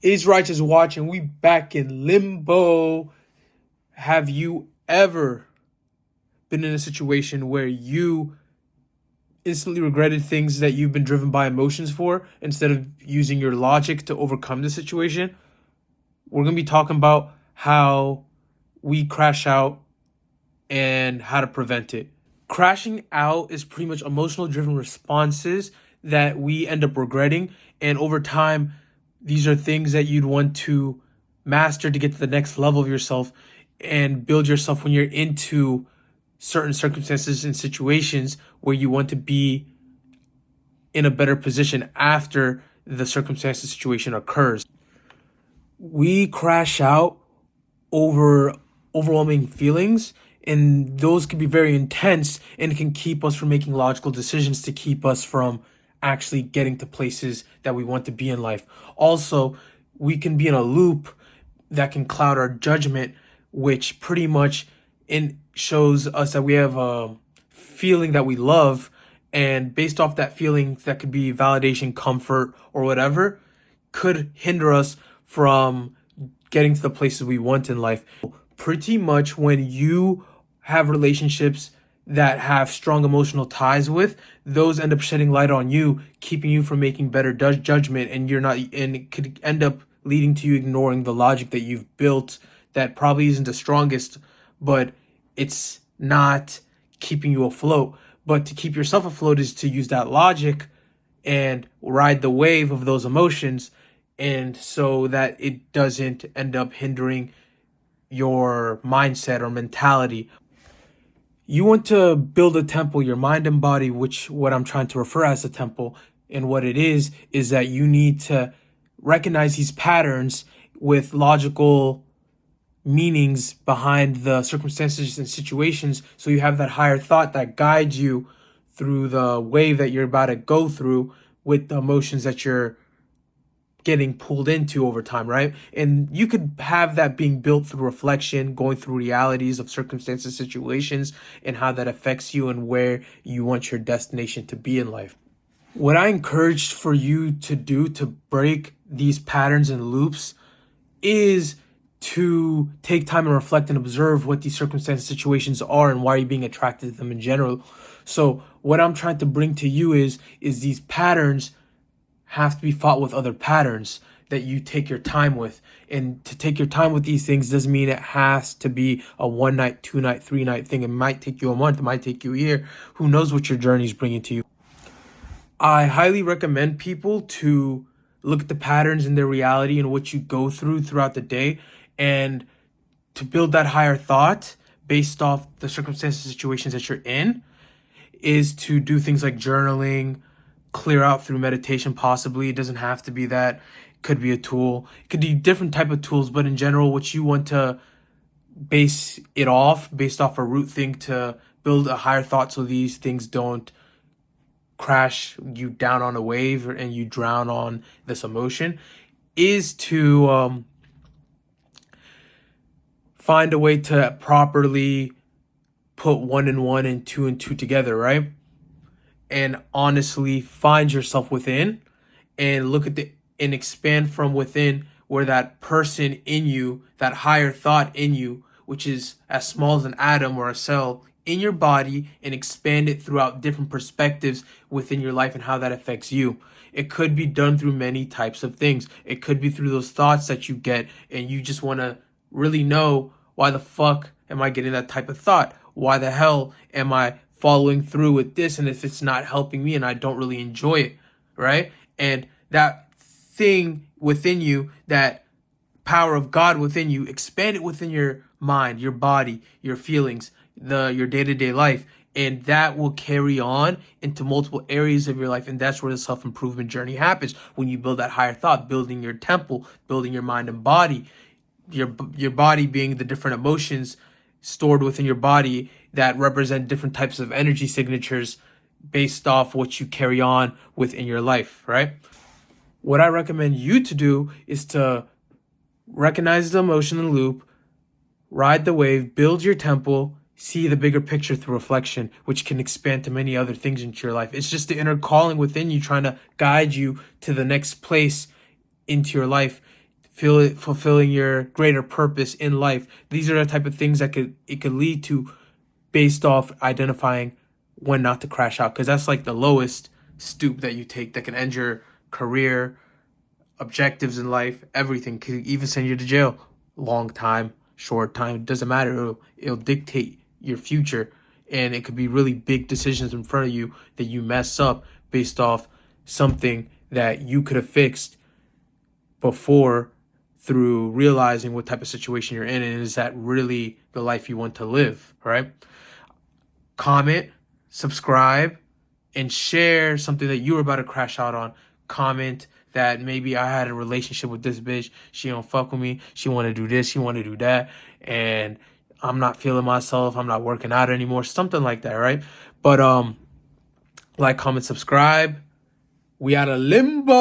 Is Righteous watching? We back in limbo. Have you ever been in a situation where you instantly regretted things that you've been driven by emotions for instead of using your logic to overcome the situation? We're going to be talking about how we crash out and how to prevent it. Crashing out is pretty much emotional driven responses that we end up regretting. And over time, these are things that you'd want to master to get to the next level of yourself and build yourself when you're into certain circumstances and situations where you want to be in a better position after the circumstance situation occurs. We crash out over overwhelming feelings, and those can be very intense and can keep us from making logical decisions to keep us from actually getting to places that we want to be in life. Also, we can be in a loop that can cloud our judgment, which pretty much shows us that we have a feeling that we love, and based off that feeling, that could be validation, comfort, or whatever, could hinder us from getting to the places we want in life. Pretty much when you have relationships that have strong emotional ties with, those end up shedding light on you, keeping you from making better judgment, and it could end up leading to you ignoring the logic that you've built that probably isn't the strongest, but it's not keeping you afloat. But to keep yourself afloat is to use that logic and ride the wave of those emotions, and so that it doesn't end up hindering your mindset or mentality. You want to build a temple, your mind and body, which what I'm trying to refer as a temple. And what it is that you need to recognize these patterns with logical meanings behind the circumstances and situations, so you have that higher thought that guides you through the wave that you're about to go through with the emotions that you're getting pulled into over time, right? And you could have that being built through reflection, going through realities of circumstances, situations, and how that affects you and where you want your destination to be in life. What I encourage for you to do to break these patterns and loops is to take time and reflect and observe what these circumstances, situations are, and why you're being attracted to them in general. So what I'm trying to bring to you is these patterns have to be fought with other patterns that you take your time with. And to take your time with these things doesn't mean it has to be a 1 night, 2 night, 3 night thing. It might take you a month, it might take you a year. Who knows what your journey is bringing to you. I highly recommend people to look at the patterns in their reality and what you go through throughout the day, and to build that higher thought based off the circumstances, situations that you're in, is to do things like journaling, clear out through meditation. Possibly, it doesn't have to be that. It could be a tool, it could be different type of tools, but in general, what you want to base it off, based off a root thing, to build a higher thought so these things don't crash you down on a wave and you drown on this emotion, is to find a way to properly put 1 and 1 and 2 and 2 together, right? And honestly find yourself within and look at and expand from within, where that person in you, that higher thought in you, which is as small as an atom or a cell in your body, and expand it throughout different perspectives within your life and how that affects you. It could be done through many types of things. It could be through those thoughts that you get and you just want to really know, why the fuck am I getting that type of thought? Why the hell am I following through with this? And if it's not helping me and I don't really enjoy it, right? And that thing within you, that power of God within you, expand it within your mind, your body, your feelings, your day-to-day life, and that will carry on into multiple areas of your life. And that's where the self-improvement journey happens, when you build that higher thought, building your temple, building your mind and body, your body being the different emotions stored within your body that represent different types of energy signatures based off what you carry on within your life, right? What I recommend you to do is to recognize the emotion in the loop, ride the wave, build your temple, see the bigger picture through reflection, which can expand to many other things into your life. It's just the inner calling within you trying to guide you to the next place into your life. fulfilling your greater purpose in life. These are the type of things that could lead to, based off identifying when not to crash out, because that's like the lowest stoop that you take that can end your career, objectives in life, everything. Could even send you to jail. Long time, short time, doesn't matter. It'll dictate your future, and it could be really big decisions in front of you that you mess up based off something that you could have fixed before, through realizing what type of situation you're in, and is that really the life you want to live, right? Comment, subscribe, and share something that you were about to crash out on. Comment that maybe I had a relationship with this bitch. She don't fuck with me. She want to do this. She want to do that. And I'm not feeling myself. I'm not working out anymore. Something like that, right? But like, comment, subscribe. We out of limbo.